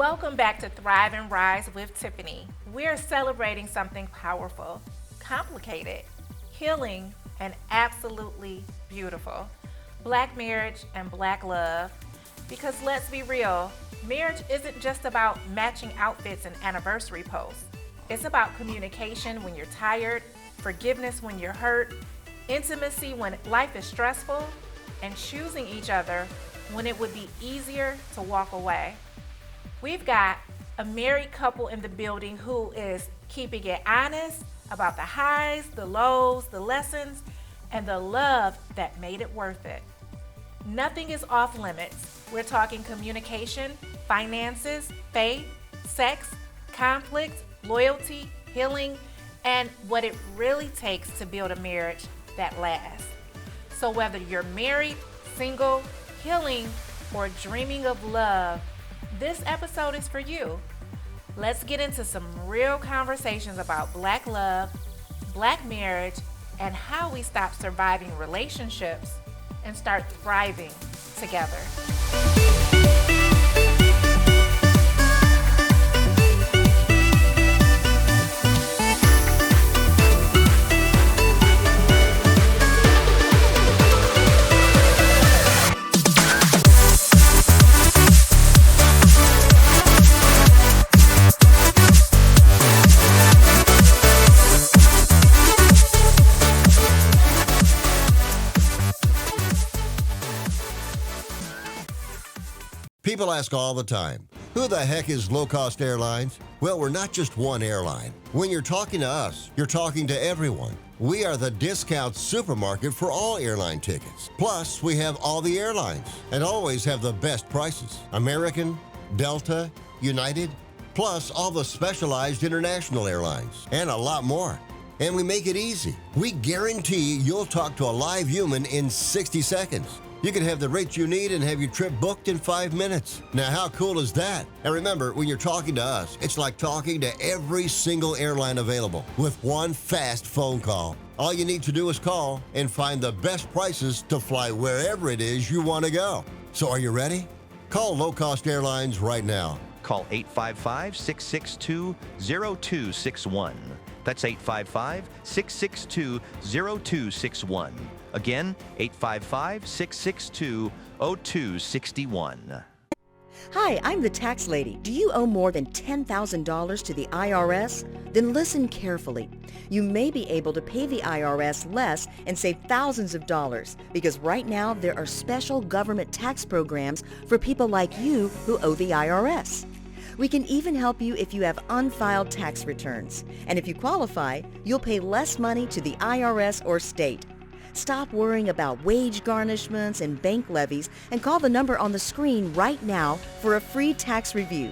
Welcome back to Thrive and Rise with Tiffany. We're celebrating something powerful, complicated, healing, and absolutely beautiful. Black marriage and Black love. Because let's be real, marriage isn't just about matching outfits and anniversary posts. It's about communication when you're tired, forgiveness when you're hurt, intimacy when life is stressful, and choosing each other when it would be easier to walk away. We've got a married couple in the building who is keeping it honest about the highs, the lows, the lessons, and the love that made it worth it. Nothing is off limits. We're talking communication, finances, faith, sex, conflict, loyalty, healing, and what it really takes to build a marriage that lasts. So whether you're married, single, healing, or dreaming of love, this episode is for you. Let's get into some real conversations about Black love, Black marriage, and how we stop surviving relationships and start thriving together. People ask all the time, who the heck is Low Cost Airlines? Well, we're not just one airline. When you're talking to us, you're talking to everyone. We are the discount supermarket for all airline tickets. Plus, we have all the airlines and always have the best prices. American, Delta, United, plus all the specialized international airlines and a lot more. And we make it easy. We guarantee you'll talk to a live human in 60 seconds. You can have the rates you need and have your trip booked in 5 minutes. Now, how cool is that? And remember, when you're talking to us, it's like talking to every single airline available with one fast phone call. All you need to do is call and find the best prices to fly wherever it is you want to go. So are you ready? Call Low Cost Airlines right now. Call 855-662-0261. That's 855-662-0261. Again, 855-662-0261. Hi, I'm the tax lady. Do you owe more than $10,000 to the IRS? Then listen carefully. You may be able to pay the IRS less and save thousands of dollars because right now there are special government tax programs for people like you who owe the IRS. We can even help you if you have unfiled tax returns. And if you qualify, you'll pay less money to the IRS or state. Stop worrying about wage garnishments and bank levies and call the number on the screen right now for a free tax review.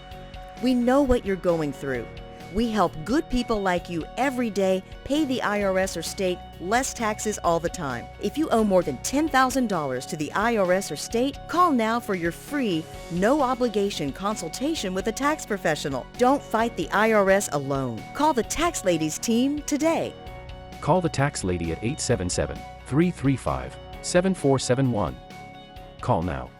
We know what you're going through. We help good people like you every day pay the IRS or state less taxes all the time. If you owe more than $10,000 to the IRS or state, call now for your free, no-obligation consultation with a tax professional. Don't fight the IRS alone. Call the Tax Ladies team today. Call the Tax Lady at 877-335-7471. Call now.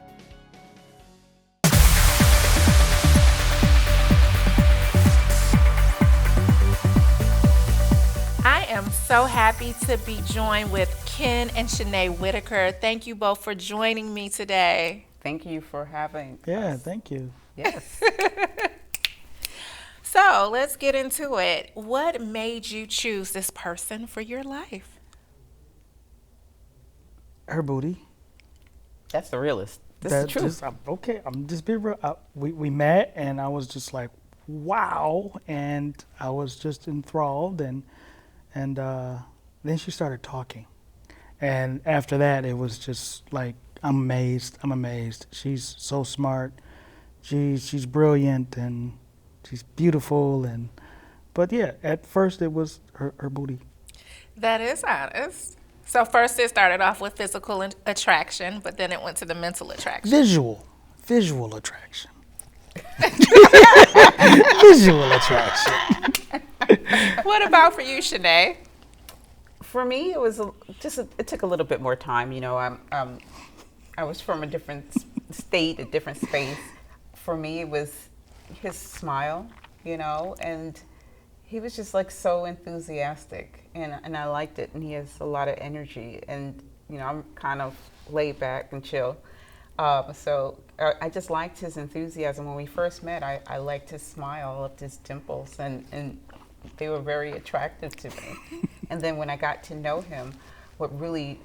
I am so happy to be joined with Ken and Shanay Whittaker. Thank you both for joining me today. Thank you for having us. Thank you. Yes. So let's get into it. What made you choose this person for your life? Her booty. That's the realest. This is the truth. I'm just being real. We met and I was just like, wow. And I was just enthralled and then she started talking. And after that, it was just like, I'm amazed. She's so smart. She's brilliant and she's beautiful. But yeah, at first it was her booty. That is honest. So first it started off with physical attraction, but then it went to the mental attraction. Visual attraction. Visual attraction. What about for you, Shanay? For me, it was it took a little bit more time. You know, I was from a different state, a different space. For me, it was his smile, and he was just like so enthusiastic, and I liked it. And he has a lot of energy, and I'm kind of laid back and chill. So I just liked his enthusiasm. When we first met, I liked his smile, I loved his dimples, and they were very attractive to me. And then when I got to know him, what really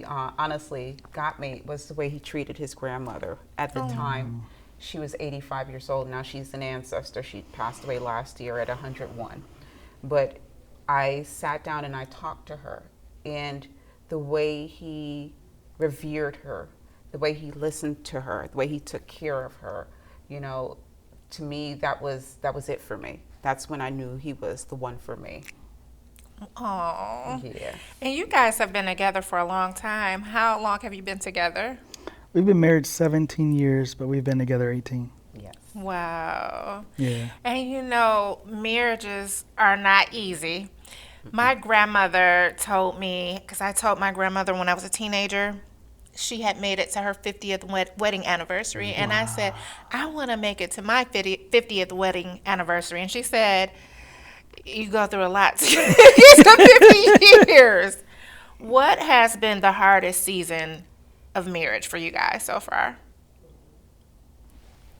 honestly got me was the way he treated his grandmother. At the time, she was 85 years old. Now she's an ancestor. She passed away last year at 101. But I sat down and I talked to her, and the way he revered her, the way he listened to her, the way he took care of her, to me, that was it for me. That's when I knew he was the one for me. Oh. Yeah. And you guys have been together for a long time. How long have you been together? We've been married 17 years, but we've been together 18. Yes. Wow. Yeah. And marriages are not easy. My grandmother told me, because I told my grandmother when I was a teenager, she had made it to her 50th wedding anniversary. And I said, I want to make it to my 50th wedding anniversary. And she said, you go through a lot to get to 50 years. What has been the hardest season of marriage for you guys so far?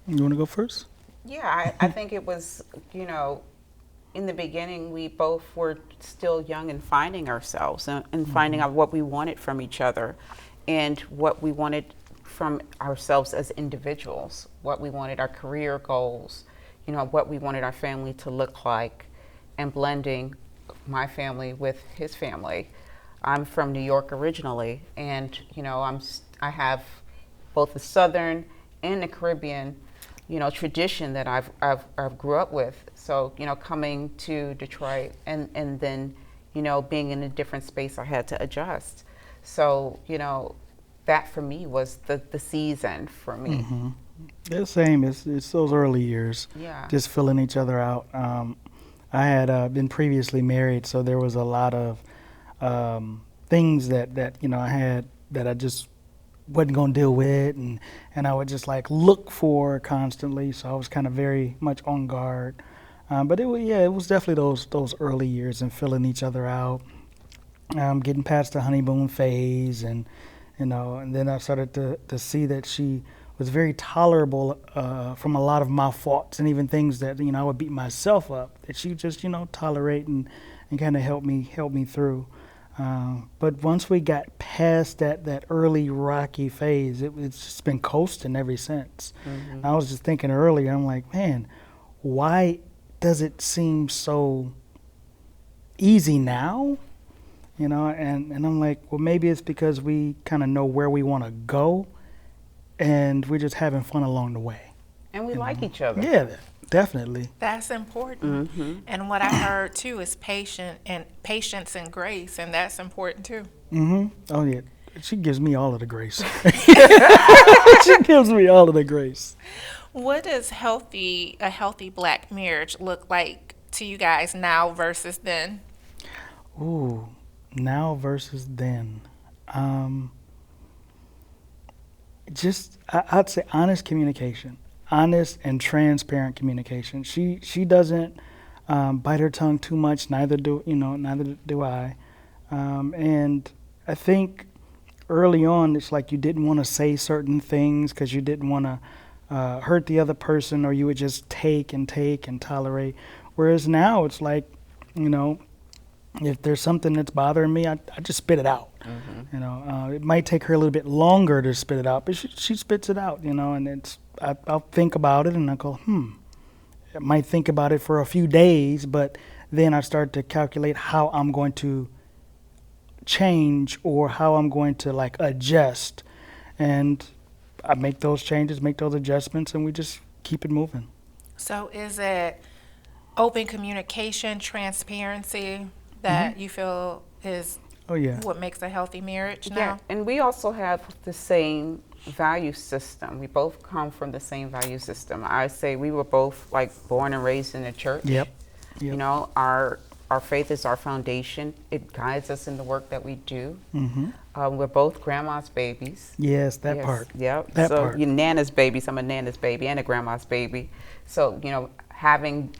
You want to go first? Yeah, I think it was, in the beginning, we both were still young and finding ourselves and finding out what we wanted from each other and what we wanted from ourselves as individuals, what we wanted our career goals, what we wanted our family to look like, and blending my family with his family. I'm from New York originally, and I have both the Southern and the Caribbean, tradition that I've grew up with. So coming to Detroit and then being in a different space, I had to adjust. So that for me was the season for me. Mm-hmm. The same. It's those early years. Yeah. Just filling each other out. I had been previously married, so there was a lot of things that I had that I just wasn't going to deal with, and I would just like look for constantly. So I was kind of very much on guard. But it was definitely those early years and filling each other out, getting past the honeymoon phase, and and then I started to see that she was very tolerable from a lot of my faults and even things that I would beat myself up, that she just tolerate and kind of help me through. But once we got past that early rocky phase, it's just been coasting ever since. Mm-hmm. I was just thinking earlier, I'm like, man, why does it seem so easy now? And I'm like, well, maybe it's because we kind of know where we want to go, and we're just having fun along the way. And we like each other. Yeah, definitely. That's important. Mm-hmm. And what I heard too is patience and grace, and that's important too. Mm-hmm. Oh yeah, she gives me all of the grace. She gives me all of the grace. What does a healthy black marriage look like to you guys now versus then? Ooh, now versus then. I'd say honest communication, honest and transparent communication. She doesn't bite her tongue too much. Neither do I. And I think early on, it's like you didn't want to say certain things because you didn't want to hurt the other person, or you would just take and tolerate. Whereas now it's like, if there's something that's bothering me, I just spit it out. Mm-hmm. It might take her a little bit longer to spit it out, but she spits it out, and I'll think about it and I go, I might think about it for a few days, but then I start to calculate how I'm going to change or how I'm going to like adjust. And I make those changes, make those adjustments, and we just keep it moving. So is it open communication, transparency that you feel is what makes a healthy marriage now? Yeah, and we also have the same value system. We both come from the same value system. I say we were both like born and raised in the church. Yep. Our our faith is our foundation. It guides us in the work that we do. Mm-hmm. We're both grandma's babies. Yes, that Yes, part. Yep. That so part. you're Nana's babies. I'm a Nana's baby and a grandma's baby. So having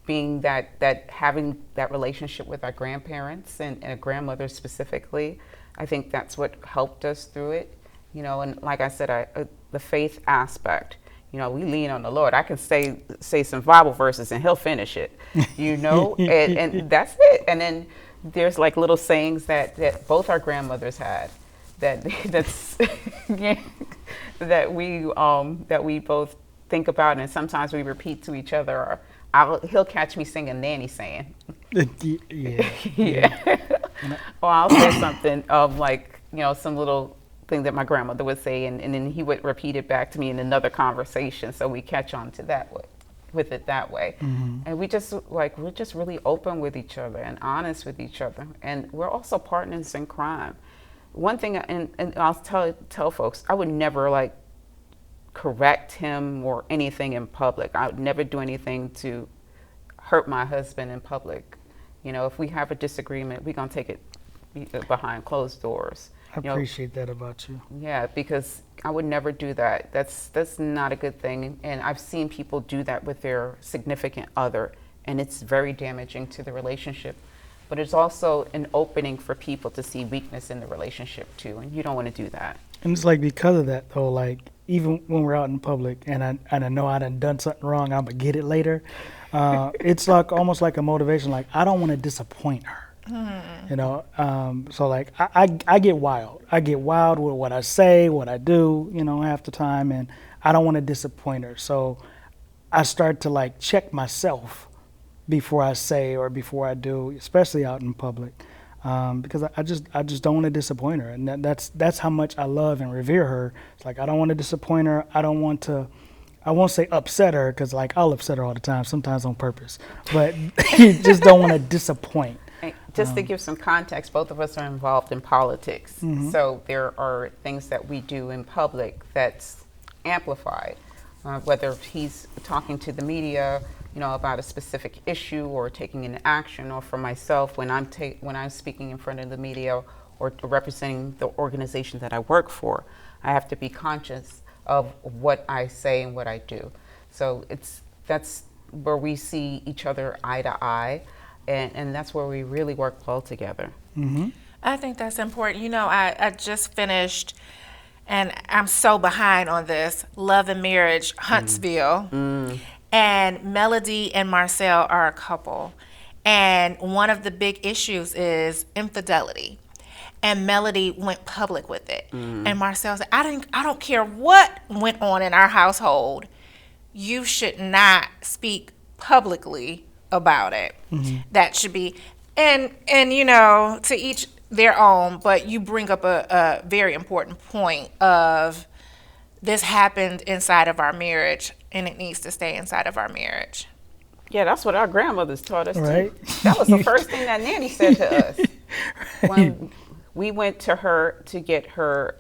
that relationship with our grandparents and a grandmother specifically, I think that's what helped us through it. And like I said, the faith aspect. We lean on the Lord. I can say some Bible verses and He'll finish it. And that's it. And then there's like little sayings that both our grandmothers had that's that we both think about, and sometimes we repeat to each other. Or he'll catch me singing Nanny saying. Yeah. Or I'll say something of like some little thing that my grandmother would say, and then he would repeat it back to me in another conversation, so we catch on to that with it that way. Mm-hmm. And we're just really open with each other and honest with each other, and we're also partners in crime. One thing, and I'll tell folks, I would never like correct him or anything in public. I would never do anything to hurt my husband in public. If we have a disagreement, we're gonna take it behind closed doors. I appreciate that about you. Yeah, because I would never do that. That's not a good thing. And I've seen people do that with their significant other, and it's very damaging to the relationship. But it's also an opening for people to see weakness in the relationship too, and you don't want to do that. And it's like because of that though, like even when we're out in public and I know I done something wrong, I'm gonna get it later. It's like almost like a motivation. Like I don't want to disappoint her. So like I get wild. I get wild with what I say, what I do, half the time, and I don't want to disappoint her. So I start to like check myself before I say or before I do, especially out in public, because I just don't want to disappoint her, and that's how much I love and revere her. It's like I don't want to disappoint her. I won't say upset her, because like I'll upset her all the time, sometimes on purpose, but you just don't want to disappoint. Just to give some context, both of us are involved in politics. Mm-hmm. So there are things that we do in public that's amplified, whether he's talking to the media, about a specific issue or taking an action, or for myself when I'm speaking in front of the media or representing the organization that I work for, I have to be conscious of what I say and what I do. So that's where we see each other eye to eye. And that's where we really work well together. Mm-hmm. I think that's important. I just finished, and I'm so behind on this, Love and Marriage, Huntsville. And Melody and Marcel are a couple. And one of the big issues is infidelity. And Melody went public with it. And Marcel said, I don't care what went on in our household. You should not speak publicly about it. That should be, and to each their own, but you bring up a very important point of this happened inside of our marriage, and it needs to stay inside of our marriage. Yeah, that's what our grandmothers taught us Right. too. That was the first thing that Nanny said to us. When we went to her to get her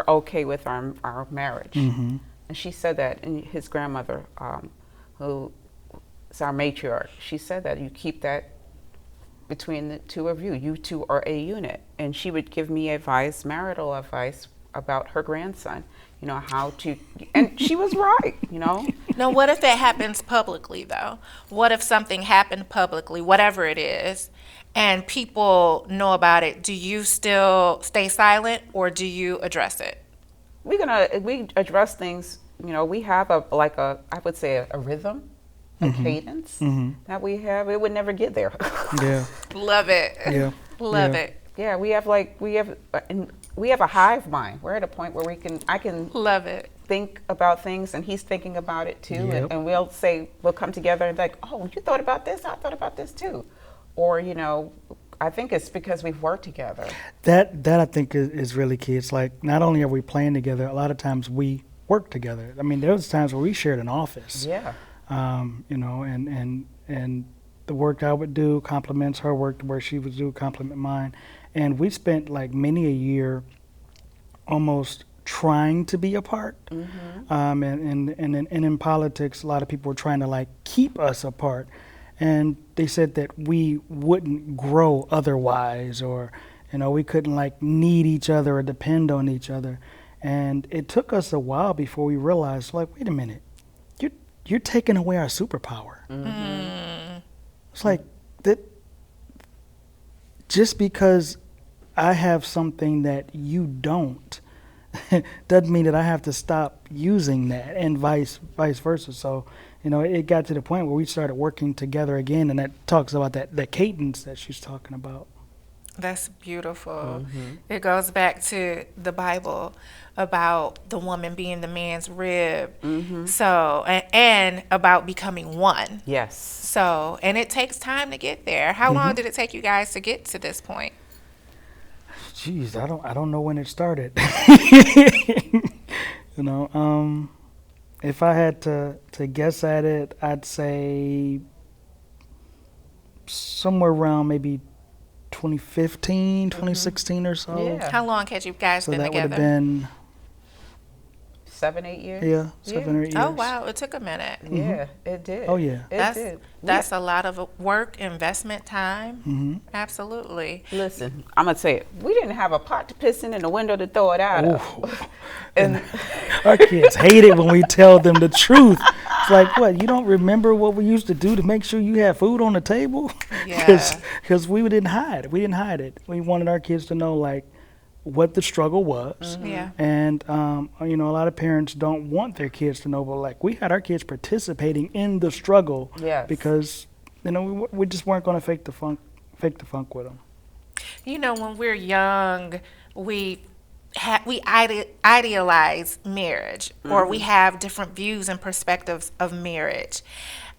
okay with our marriage. And she said that, and his grandmother, who is our matriarch, she said that you keep that between the two of you. You two are a unit. And she would give me advice, marital advice, about her grandson, how to, and she was right, Now, what if it happens publicly, though? What if something happened publicly, whatever it is, and people know about it? Do you still stay silent, or do you address it? We address things, we have I would say a rhythm, a cadence that we have. It would never get there. Yeah. Love it. Yeah. Love Yeah. it. Yeah, we have a hive mind. We're at a point where I can Love it. think about things, and he's thinking about it too. Yep. And we'll come together and like, oh, you thought about this? I thought about this too. Or, I think it's because we've worked together. That I think is really key. It's like not only are we playing together, a lot of times we work together. I mean, there was times where we shared an office. Yeah. And the work I would do complements her work, the work she would do complement mine. And we spent like many a year almost trying to be apart. And in politics, a lot of people were trying to like keep us apart. and they said that we wouldn't grow otherwise, or we couldn't like need each other or depend on each other. And it took us a while before we realized, like, wait a minute, you're taking away our superpower. It's like that. Just because I have something that you don't doesn't mean that I have to stop using that, and vice versa. So, it got to the point where we started working together again, and that talks about that cadence that she's talking about. That's beautiful. It goes back to the Bible about the woman being the man's rib. So, and about becoming one. Yes. So, and it takes time to get there. How long did it take you guys to get to this point? Jeez, I don't know when it started. If I had to guess at it, I'd say somewhere around maybe 2015, 2016 or so. Yeah. How long had you guys So been that would together? have been 7-8 years. Yeah, 7 or 8 years. Oh, wow. It took a minute. Yeah, it did. Oh, yeah. It did. That's a lot of work, investment, time. Absolutely. Listen, I'm gonna say it. We didn't have a pot to piss in and a window to throw it out of. And Our kids hate it when we tell them the truth. It's like, what, you don't remember what we used to do to make sure you had food on the table? Yeah. Because we didn't hide. We didn't hide it. We wanted our kids to know, like, what the struggle was. Yeah. And, a lot of parents don't want their kids to know, but, like, we had our kids participating in the struggle. Yes. Because, we just weren't going to fake the funk with them. When we're young, we idealize marriage, or we have different views and perspectives of marriage.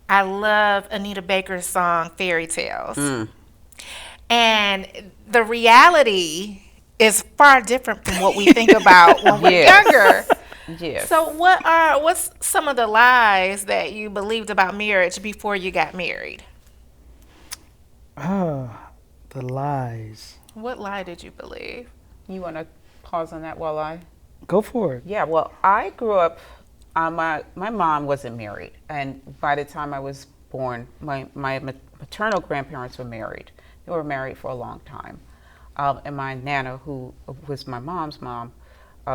I love Anita Baker's song Fairy Tales. And the reality is far different from what we think about when we're younger. yes. So what's some of the lies that you believed about marriage before you got married? The lies. What lie did you believe? You want to pause on that while I? Go for it. Yeah. Well, I grew up. My mom wasn't married, and by the time I was born, my maternal grandparents were married. They were married for a long time. And my Nana, who was my mom's mom,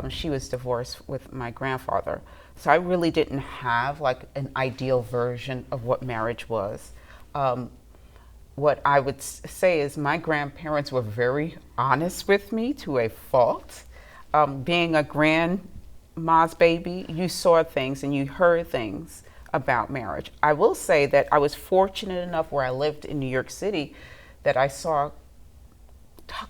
she was divorced with my grandfather. So I really didn't have like an ideal version of what marriage was. What I would say is my grandparents were very honest with me to a fault. Being a grandma's baby, you saw things and you heard things about marriage. I will say that I was fortunate enough where I lived in New York City that I saw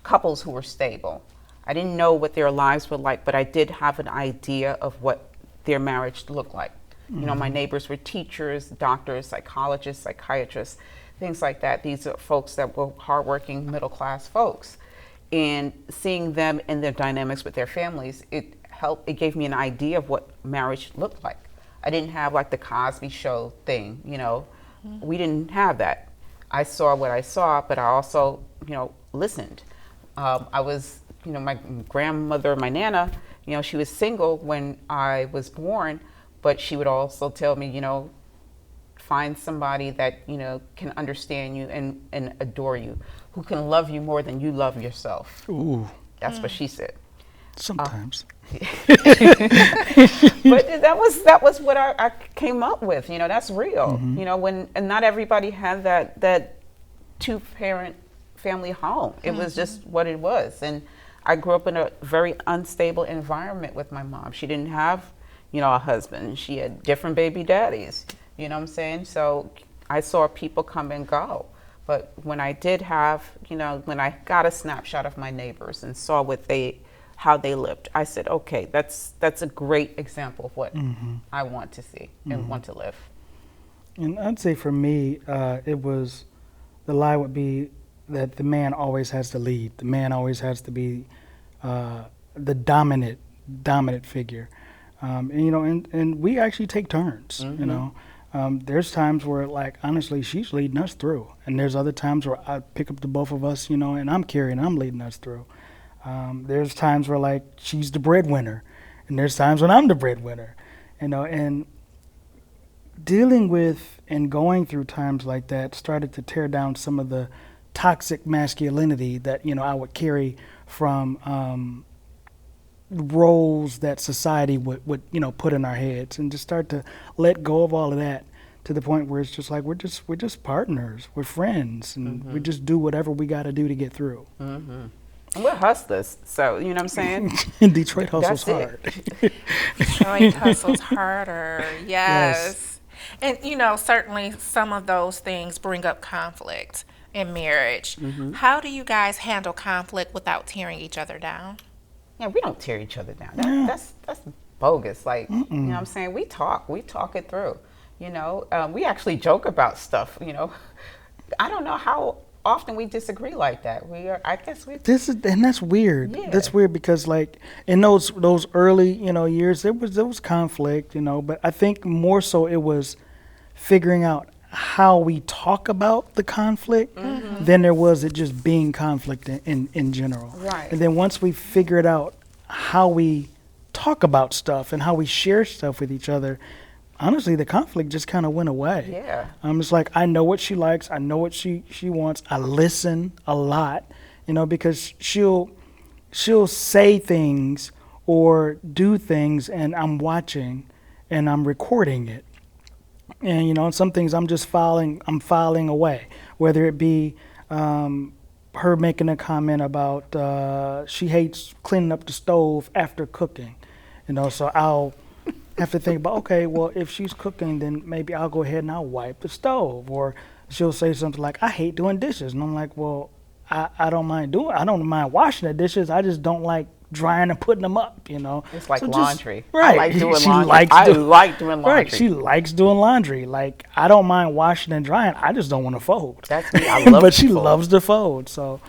couples who were stable. I didn't know what their lives were like, but I did have an idea of what their marriage looked like. My neighbors were teachers, doctors, psychologists, psychiatrists, things like that. These are folks that were hardworking, middle-class folks. And seeing them and their dynamics with their families, it gave me an idea of what marriage looked like. I didn't have like the Cosby Show thing, We didn't have that. I saw what I saw, but I also, listened. I was, my grandmother, my Nana, she was single when I was born, but she would also tell me, find somebody that, can understand you and adore you, who can love you more than you love yourself. Ooh. That's what she said. Sometimes. But that was what I came up with. That's real. And not everybody had that 2-parent family home. It was just what it was. And I grew up in a very unstable environment with my mom. She didn't have, a husband. She had different baby daddies. You know what I'm saying? So I saw people come and go. But when I did have, when I got a snapshot of my neighbors and saw how they lived, I said, okay, that's a great example of what I want to see and want to live. And I'd say for me, the lie would be that the man always has to lead. The man always has to be the dominant figure. And we actually take turns, There's times where, like, honestly, she's leading us through. And there's other times where I pick up the both of us, and I'm leading us through. There's times where, like, she's the breadwinner. And there's times when I'm the breadwinner, And dealing with and going through times like that started to tear down some of the toxic masculinity that, I would carry from roles that society would put in our heads, and just start to let go of all of that to the point where it's just like we're just partners, we're friends, and we just do whatever we got to do to get through. And we're hustlers, so you know what I'm saying? Detroit hustles hard. Detroit hustles harder. Yes. And certainly some of those things bring up conflict in marriage. How do you guys handle conflict without tearing each other down? Yeah, we don't tear each other down. That's bogus. Like, you know what I'm saying? We talk it through. We actually joke about stuff. I don't know how often we disagree like that. I guess we. And that's weird. Yeah. That's weird because, like, in those early years, there was conflict. But I think more so it was figuring out how we talk about the conflict than there was it just being conflict in general. Right. And then once we figured out how we talk about stuff and how we share stuff with each other, honestly, the conflict just kind of went away. Yeah. It's like, I know what she likes, I know what she wants. I listen a lot, because she'll say things or do things, and I'm watching and I'm recording it. And some things I'm filing away, whether it be her making a comment about she hates cleaning up the stove after cooking, so I'll have to think about, okay, well, if she's cooking, then maybe I'll go ahead and I'll wipe the stove. Or she'll say something like, I hate doing dishes. And I'm like, well, I don't mind washing the dishes. I just don't like drying and putting them up, It's like So laundry. right. I like doing She laundry. I like doing laundry. Right. She likes doing laundry. Like, I don't mind washing and drying. I just don't want to fold. That's me. I love But she to fold. loves to fold. So,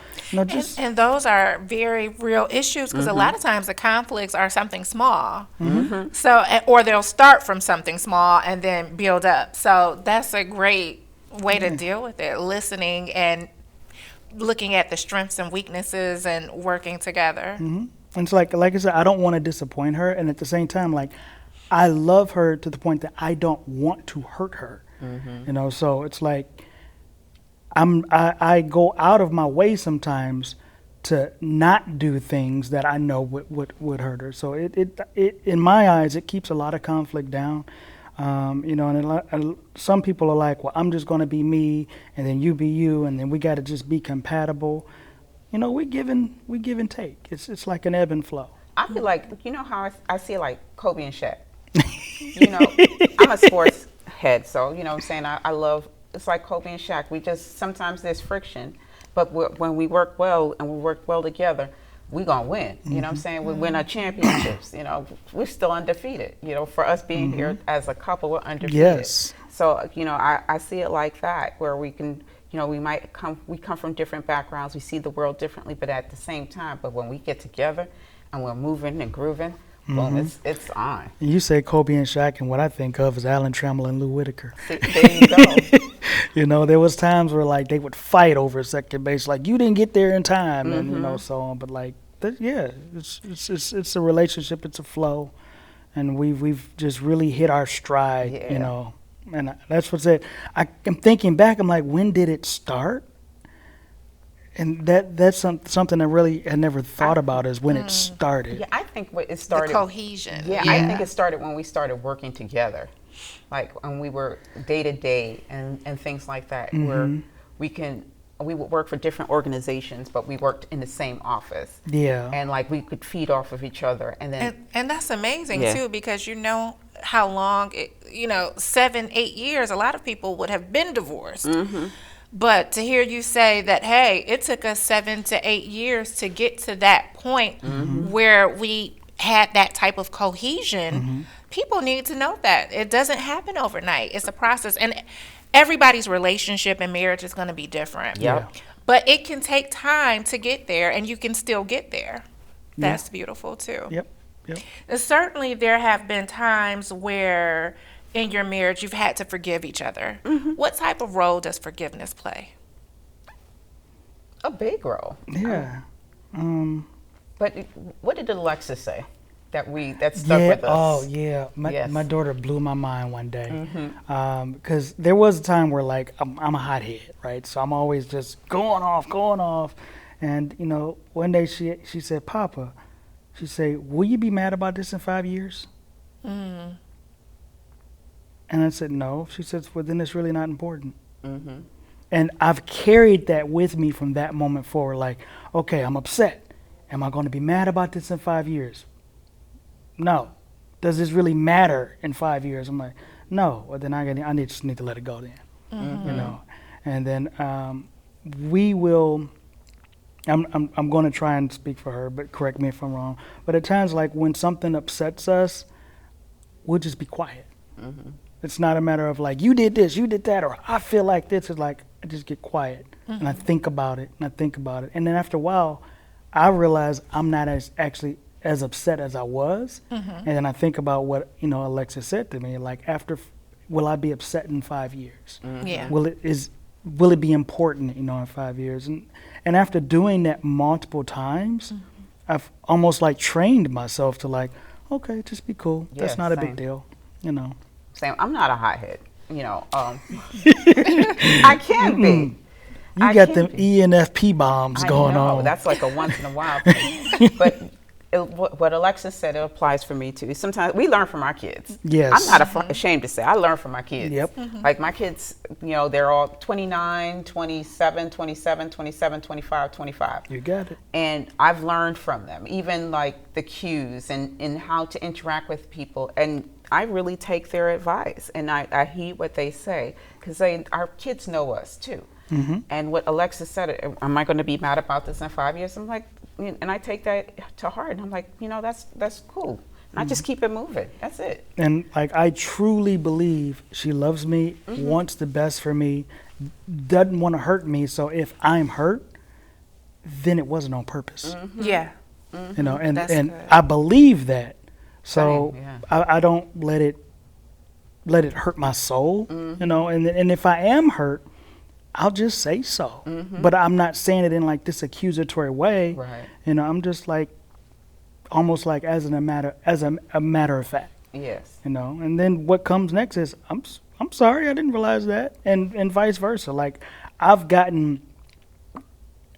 just. And those are very real issues because a lot of times the conflicts are something small. So, or they'll start from something small and then build up. So that's a great way to deal with it, listening and looking at the strengths and weaknesses and working together. And it's like I said, I don't want to disappoint her. And at the same time, like, I love her to the point that I don't want to hurt her. So it's like, I go out of my way sometimes to not do things that I know would hurt her. So it in my eyes, it keeps a lot of conflict down. And some people are like, well, I'm just going to be me, and then you be you, and then we got to just be compatible. We give and take. It's like an ebb and flow. I feel like, how I see it like Kobe and Shaq. I'm a sports head, so, what I'm saying, I love, it's like Kobe and Shaq. We just, sometimes there's friction, but when we work well and we work well together, we're going to win. You know what I'm saying? We win our championships. We're still undefeated. For us being here as a couple, we're undefeated. Yes. So, I see it like that, where we can, we come from different backgrounds. We see the world differently, but at the same time, but when we get together and we're moving and grooving, boom, it's on. You say Kobe and Shaq, and what I think of is Alan Trammell and Lou Whitaker. See, there you go. There was times where, like, they would fight over second base, like, you didn't get there in time, and so on. But, like, it's a relationship, it's a flow, and we've just really hit our stride, and that's what's it. I'm thinking back, I'm like, when did it start? And that's something I really had never thought about, is when it started. Yeah, I think it started. The cohesion. Yeah, I think it started when we started working together, like when we were day to day and things like that, where we would work for different organizations, but we worked in the same office. Yeah. And like we could feed off of each other, and then And that's amazing too, because how long 7, 8 years, a lot of people would have been divorced. But to hear you say that, hey, it took us 7 to 8 years to get to that point where we had that type of cohesion, people need to know that. It doesn't happen overnight. It's a process. And everybody's relationship and marriage is going to be different. Yep. But it can take time to get there, and you can still get there. That's beautiful, too. Yep. And certainly there have been times where in your marriage you've had to forgive each other. What type of role does forgiveness play? a big role. Yeah. But what did Alexa say? that stuck Yeah. with us. Oh, yeah. My Yes. my daughter blew my mind one day, because there was a time where like I'm a hothead, right? So I'm always just going off, and one day she said, "Papa," she said, "Will you be mad about this in 5 years?" And I said, "No." She says, "Well, then it's really not important." And I've carried that with me from that moment forward. Like, okay, I'm upset. Am I going to be mad about this in 5 years? No. Does this really matter in 5 years? I'm like, no. Well, then I just need to let it go then. And then we will. I'm going to try and speak for her, but correct me if I'm wrong. But at times, like when something upsets us, we'll just be quiet. It's not a matter of like, you did this, you did that, or I feel like this. It's like, I just get quiet and I think about it and I think about it. And then after a while, I realize I'm not actually as upset as I was. And then I think about what, Alexis said to me, like will I be upset in 5 years? Yeah. Will it be important, in 5 years? And after doing that multiple times, I've almost like trained myself to like, okay, just be cool. That's Yeah, not a same. big deal, Same. I'm not a hothead. I can be. You I got can them be. ENFP bombs going I know, on. That's like a once in a while thing. But what Alexis said, it applies for me too. Sometimes we learn from our kids. Yes. I'm not ashamed to say I learn from my kids. Yep. Like my kids, they're all 29, 27, 27, 27, 25, 25. You got it. And I've learned from them, even like the cues and how to interact with people. And I really take their advice and I heed what they say because our kids know us too. And what Alexis said, am I going to be mad about this in 5 years? I'm like, and I take that to heart. And I'm like, that's cool. And I just keep it moving. That's it. And like I truly believe she loves me, wants the best for me, doesn't want to hurt me. So if I'm hurt, then it wasn't on purpose. Yeah. And That's and good. I believe that. So Same, yeah. I don't let it hurt my soul, and if I am hurt, I'll just say so. But I'm not saying it in like this accusatory way. Right. I'm just like almost like as a matter of fact. Yes. And then what comes next is I'm sorry, I didn't realize that, and vice versa. Like I've gotten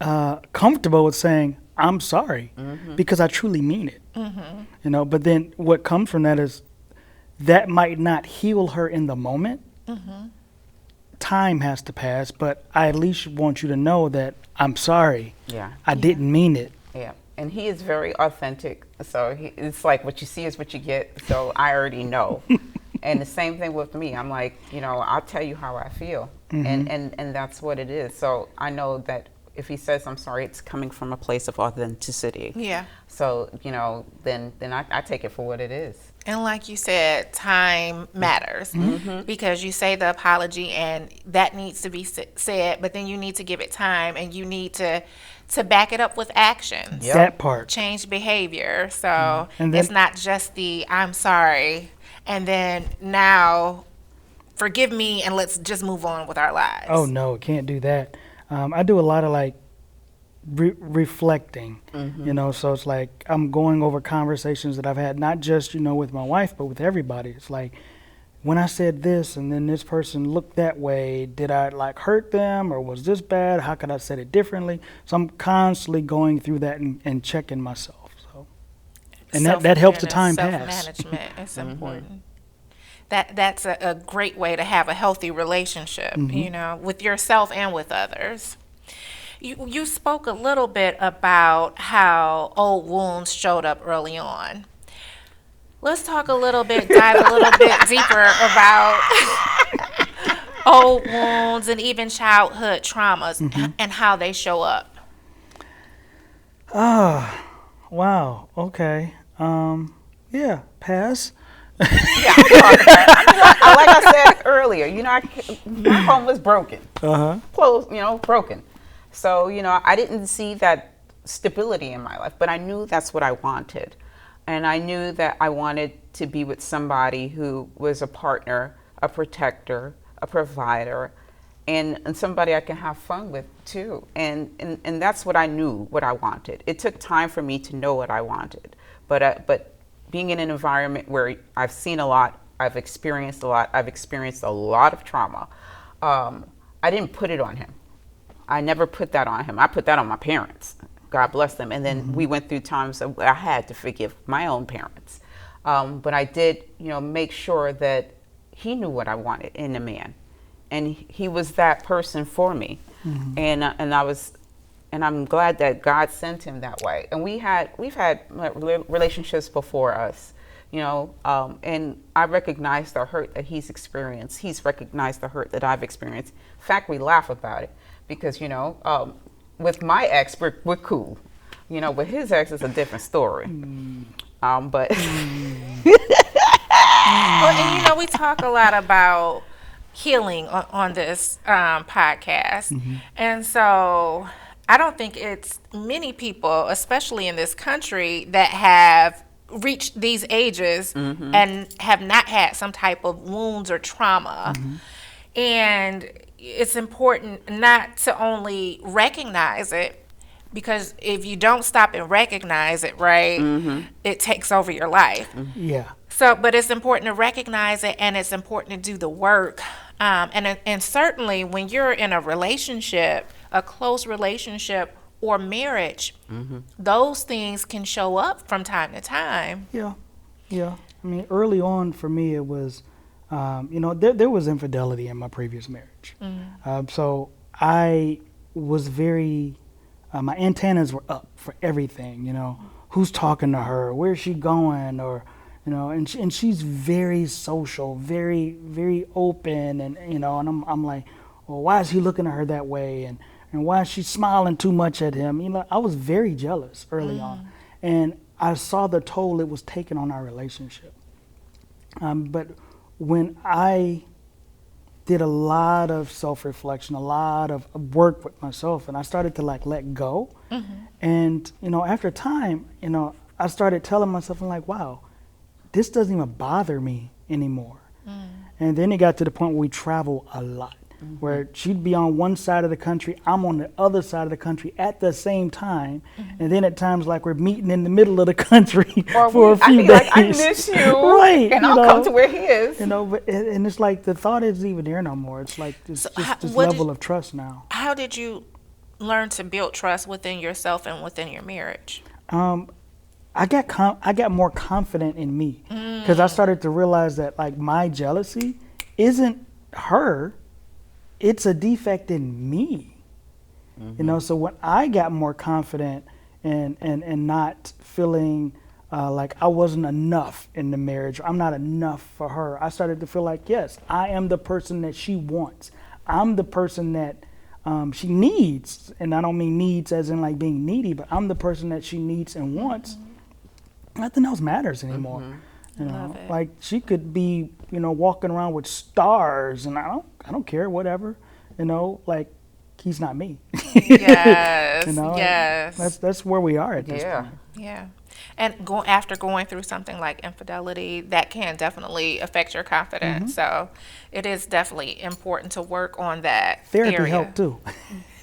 comfortable with saying I'm sorry because I truly mean it. But then what comes from that is that might not heal her in the moment. Time has to pass, but I at least want you to know that I'm sorry. Yeah. I didn't mean it. Yeah. And he is very authentic. So it's like what you see is what you get. So I already know. And the same thing with me. I'm like, I'll tell you how I feel. And that's what it is. So I know that if he says I'm sorry, it's coming from a place of authenticity. Yeah. So, then I take it for what it is. And like you said, time matters because you say the apology and that needs to be said, but then you need to give it time and you need to back it up with actions. Yep. That part. Change behavior. So And then- it's not just the I'm sorry and then now forgive me and let's just move on with our lives. Oh no, can't do that. I do a lot of like reflecting, so it's like I'm going over conversations that I've had, not just, with my wife, but with everybody. It's like, when I said this and then this person looked that way, did I like hurt them or was this bad? How could I say it differently? So I'm constantly going through that and checking myself. So, and that helps the time pass. Self-management is important. That's a great way to have a healthy relationship, with yourself and with others. You spoke a little bit about how old wounds showed up early on. Let's talk a little bit, dive a little bit deeper about old wounds and even childhood traumas and how they show up. Wow. Okay. Yeah. Pass. Yeah, like I said earlier, my home was broken. Closed, broken. So, I didn't see that stability in my life, but I knew that's what I wanted. And I knew that I wanted to be with somebody who was a partner, a protector, a provider, and somebody I can have fun with too. And that's what I knew what I wanted. It took time for me to know what I wanted, but being in an environment where I've seen a lot, I've experienced a lot of trauma. I didn't put it on him. I never put that on him. I put that on my parents. God bless them. And then we went through times that I had to forgive my own parents. But I did, make sure that he knew what I wanted in a man, and he was that person for me. And I'm glad that God sent him that way. And we've had relationships before us, and I recognize the hurt that he's experienced. He's recognized the hurt that I've experienced. In fact, we laugh about it because, with my ex, we're cool. With his ex, it's a different story. But Well, and we talk a lot about healing on this podcast. And so I don't think it's many people, especially in this country, that have reached these ages and have not had some type of wounds or trauma. And it's important not to only recognize it, because if you don't stop and recognize it, right, it takes over your life. Yeah. So, but it's important to recognize it, and it's important to do the work. And certainly when you're in a relationship, a close relationship or marriage, those things can show up from time to time. Yeah. I mean, early on for me, it was, there was infidelity in my previous marriage. So I was very, my antennas were up for everything, who's talking to her, where's she going, or, and she's very social, very, very open, and, and I'm like, well, why is he looking at her that way? And why is she smiling too much at him? I was very jealous early on. And I saw the toll it was taking on our relationship. But when I did a lot of self-reflection, a lot of work with myself, and I started to let go. And, after time, I started telling myself, I'm like, wow, this doesn't even bother me anymore. And then it got to the point where we travel a lot. Where she'd be on one side of the country, I'm on the other side of the country at the same time, and then at times we're meeting in the middle of the country for a few days. Like, I miss you, right? And I'll come to where he is. But and it's like the thought isn't even there no more. It's like this level of trust now. How did you learn to build trust within yourself and within your marriage? I got more confident in me because I started to realize that my jealousy isn't her. It's a defect in me, so when I got more confident and not feeling like I wasn't enough in the marriage, I'm not enough for her, I started to feel like, yes, I am the person that she wants. I'm the person that she needs, and I don't mean needs as in being needy, but I'm the person that she needs and wants. Nothing else matters anymore. Like she could be, walking around with stars, and I don't care, whatever. He's not me. Yes. Yes. That's where we are at this point. Yeah. And after going through something like infidelity, that can definitely affect your confidence. So it is definitely important to work on that. Therapy helped too.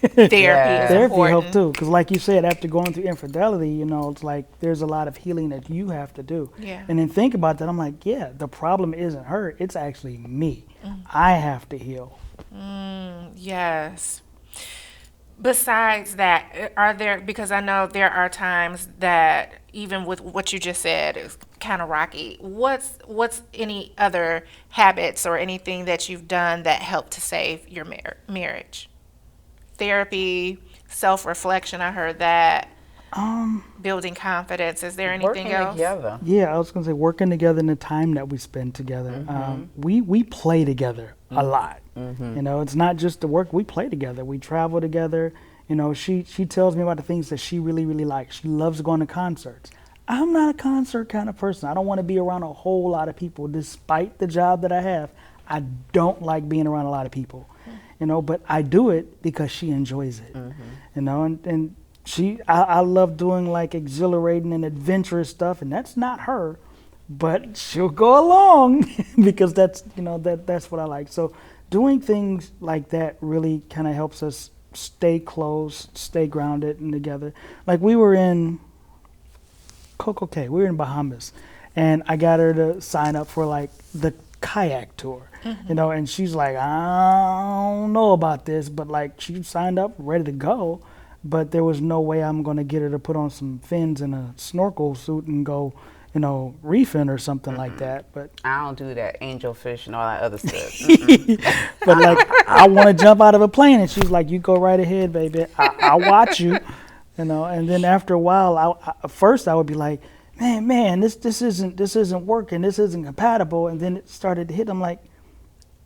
Therapy helped too, because like you said, after going through infidelity, it's like there's a lot of healing that you have to do. And then think about that, I'm like, the problem isn't her, it's actually me. I have to heal. Yes. Besides that, are there, because I know there are times that even with what you just said is kind of rocky, what's any other habits or anything that you've done that helped to save your marriage? Therapy, self-reflection, I heard that. Building confidence. Is there anything else? Working together. Yeah, I was going to say working together and the time that we spend together. We play together a lot. It's not just the work. We play together. We travel together. She tells me about the things that she really, really likes. She loves going to concerts. I'm not a concert kind of person. I don't want to be around a whole lot of people. Despite the job that I have, I don't like being around a lot of people. But I do it because she enjoys it. And I love doing exhilarating and adventurous stuff, and that's not her, but she'll go along because that's that's what I like. So doing things like that really kind of helps us stay close, stay grounded and together. Like we were in Coco Cay, we were in Bahamas, and I got her to sign up for like the kayak tour, you know, and she's like, I don't know about this, but like she signed up, ready to go, but there was no way I'm going to get her to put on some fins and a snorkel suit and go, you know, reefing or something like that. But I don't do that angelfish and all that other stuff. but like I want to jump out of a plane, and she's like, you go right ahead, baby. I'll watch you, you know. And then after a while, first I would be like, man, this isn't working. This isn't compatible. And then it started to hit. I'm like,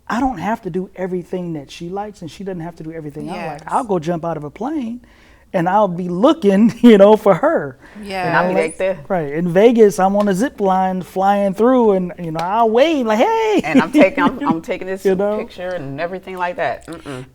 I don't have to do everything that she likes, and she doesn't have to do everything I like. I'll go jump out of a plane, and I'll be looking, you know, for her. Yeah. And I'll be right there. Right. In Vegas, I'm on a zip line flying through, and, you know, I'll wave like, hey. And I'm taking this You know? picture and everything like that.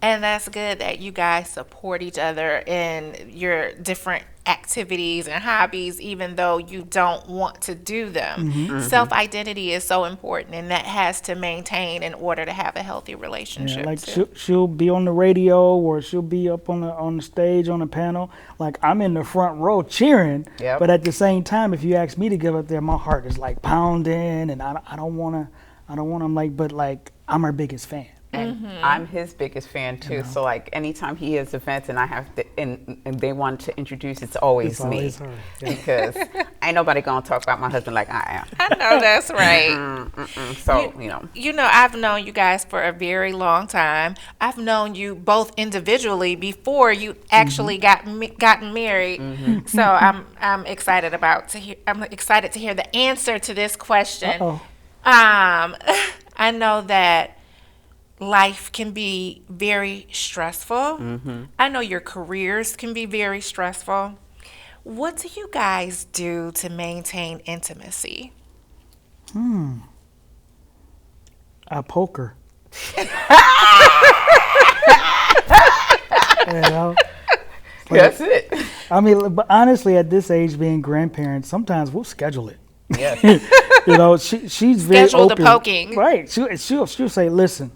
And that's good that you guys support each other in your different activities and hobbies, even though you don't want to do them. Self-identity is so important, and that has to maintain in order to have a healthy relationship. Yeah, like too. she'll be on the radio, or she'll be up on the stage on the panel. Like I'm in the front row cheering, Yep. but at the same time, if you ask me to give up there, my heart is like pounding, and I don't wanna. I'm like, but like I'm her biggest fan. And I'm his biggest fan too. So like anytime he has events and I have to, and they want to introduce, it's always It's me. always her, yeah. Because ain't nobody gonna talk about my husband like I am. I know that's right. So you know. You know, I've known you guys for a very long time. I've known you both individually before you actually gotten married. So I'm excited I'm excited to hear the answer to this question. Uh-oh. I know that life can be very stressful. I know your careers can be very stressful. What do you guys do to maintain intimacy? I poke her. You know? That's it. I mean, but honestly, at this age, being grandparents, sometimes we'll schedule it. Yes. You know, she's very Schedule the open. poking. Right. She'll say, listen,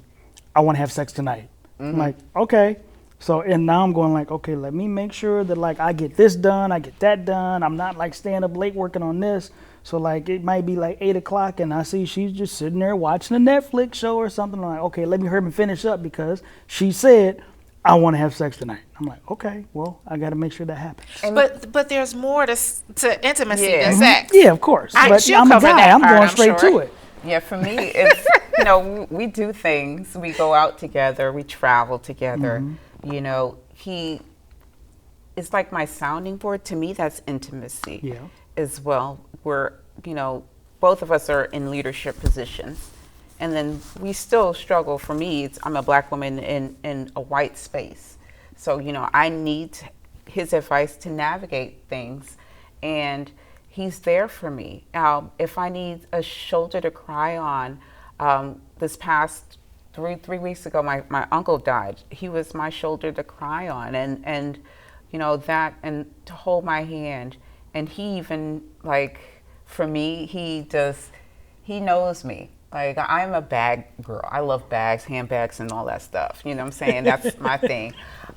I want to have sex tonight. I'm like, okay. So, and now I'm going like, okay, let me make sure that like I get this done, I get that done. I'm not like staying up late working on this. So like it might be like 8 o'clock and I see she's just sitting there watching a Netflix show or something. I'm like, okay, let me hurry and finish up because she said, I want to have sex tonight. I'm like, okay, well, I got to make sure that happens. But there's more to intimacy Yeah. than sex. Yeah, of course. But she'll I'm a cover guy. that I'm part, going I'm straight sure. to it. Yeah, for me, it's, you know, we do things. We go out together. We travel together. You know, he is like my sounding board. To me, that's intimacy Yeah. as well. We're, you know, both of us are in leadership positions. And then we still struggle. For me, I'm a black woman in a white space. So, you know, I need his advice to navigate things. And he's there for me. If I need a shoulder to cry on, this past three weeks ago, my uncle died. He was my shoulder to cry on, and you know that, and to hold my hand. And he even, like, for me, he knows me. Like, I'm a bag girl. I love bags, handbags, and all that stuff. You know what I'm saying? That's my thing.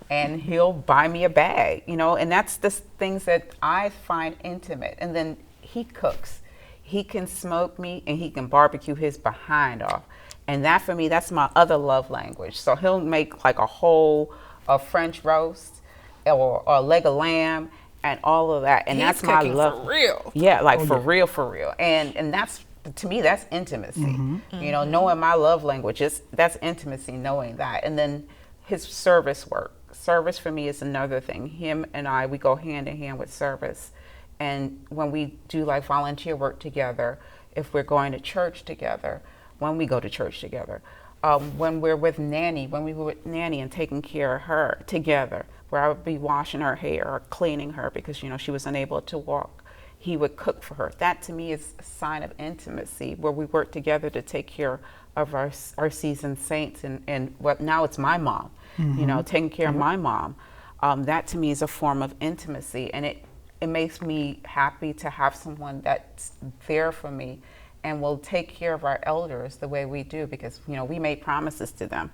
And he'll buy me a bag, you know, and that's the things that I find intimate. And then he cooks. He can smoke me and he can barbecue his behind off. And that, for me, that's my other love language. So he'll make like a French roast or a leg of lamb and all of that. And He's that's my cooking love. for real. Yeah, like for real. And that's, to me, that's intimacy. You know, knowing my love language, that's intimacy, knowing that. And then his service work. Service for me is another thing. Him and I, we go hand in hand with service. And when we do like volunteer work together, if we're going to church together, when we go to church together, when we were with Nanny and taking care of her together, where I would be washing her hair or cleaning her because, you know, she was unable to walk, he would cook for her. That to me is a sign of intimacy, where we work together to take care of our seasoned saints. And what now it's my mom, you know, taking care of my mom. That to me is a form of intimacy, and it makes me happy to have someone that's there for me and will take care of our elders the way we do, because, you know, we made promises to them,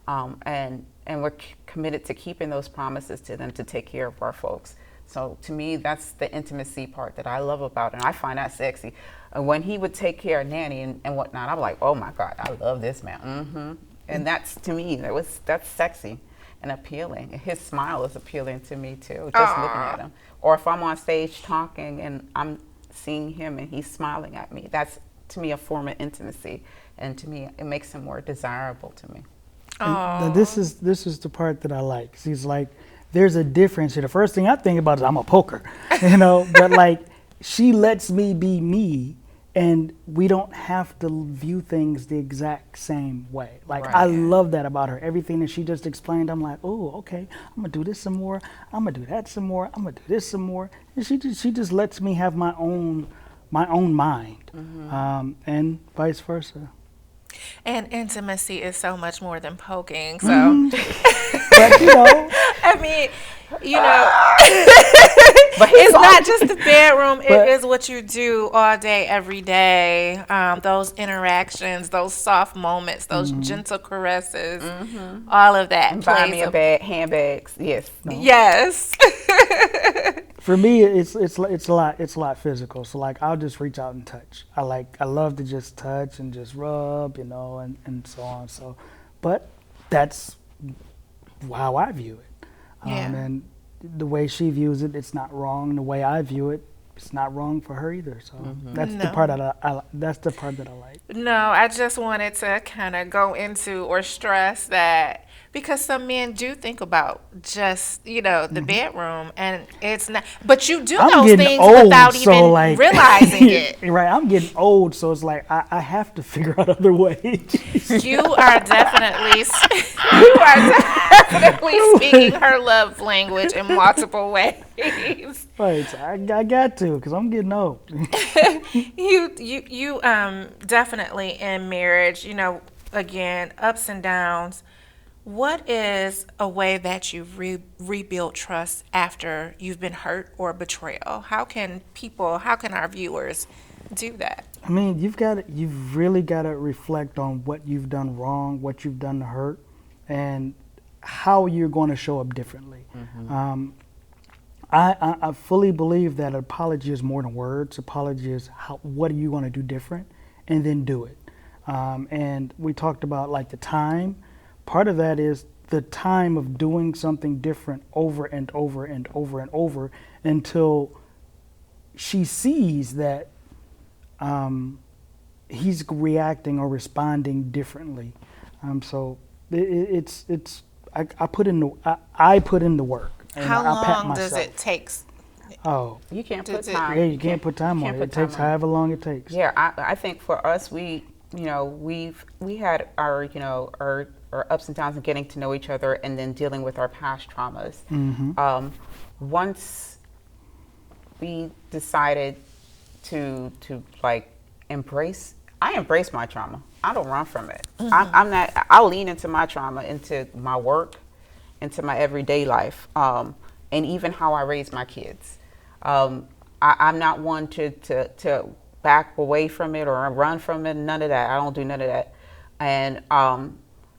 and we're committed to keeping those promises to them, to take care of our folks. So to me, that's the intimacy part that I love about it, and I find that sexy. And when he would take care of Nanny and whatnot, I'm like, oh my God, I love this man. And that's, to me, that's sexy and appealing. And his smile is appealing to me too, just looking at him. Or if I'm on stage talking and I'm seeing him and he's smiling at me, that's to me a form of intimacy. And to me, it makes him more desirable to me. And this is the part that I like. He's like, there's a difference here. The first thing I think about is I'm a poker, you know, but like she lets me be me, and we don't have to view things the exact same way. Like I love that about her. Everything that she just explained, I'm like, oh, okay, I'm gonna do this some more. I'm gonna do that some more. I'm gonna do this some more. And she just lets me have my own mind, and vice versa. And intimacy is so much more than poking. So, But you know, I mean, you know, but it's not just the bedroom. It is what you do all day, every day. Those interactions, those soft moments, those gentle caresses, all of that. And buy me a bag, handbags. Yes. Yes. for me, it's a lot physical. So like I'll just reach out and touch. I love to just touch and just rub, you know, and so on. So, but that's how I view it. And the way she views it, it's not wrong. The way I view it, it's not wrong for her either. So that's the part that I like. No, I just wanted to kind of go into or stress that, because some men do think about just, you know, the bedroom, and it's not, but you do those things without even realizing it. Right, I'm getting old, so it's like I have to figure out other ways. You are definitely speaking her love language in multiple ways. Right, I got to, because I'm getting old. You definitely in marriage, you know, again, ups and downs. What is a way that you've rebuilt trust after you've been hurt or betrayal? How can our viewers do that? I mean, you've really got to reflect on what you've done wrong, what you've done to hurt, and how you're going to show up differently. I fully believe that an apology is more than words. Apology is what are you going to do different, and then do it. And we talked about like the time. Part of that is the time of doing something different over and over and over and over until she sees that he's reacting or responding differently. So I put in the work. How long does it take? Oh, you can't put time. Yeah, you can't put time on it. It takes however long it takes. Yeah, I think for us, we had our ups and downs and getting to know each other, and then dealing with our past traumas. Once we decided to like embrace my trauma. I don't run from it. I'll lean into my trauma, into my work, into my everyday life, and even how I raise my kids. I'm not one to back away from it or run from it. None of that. I don't do none of that. And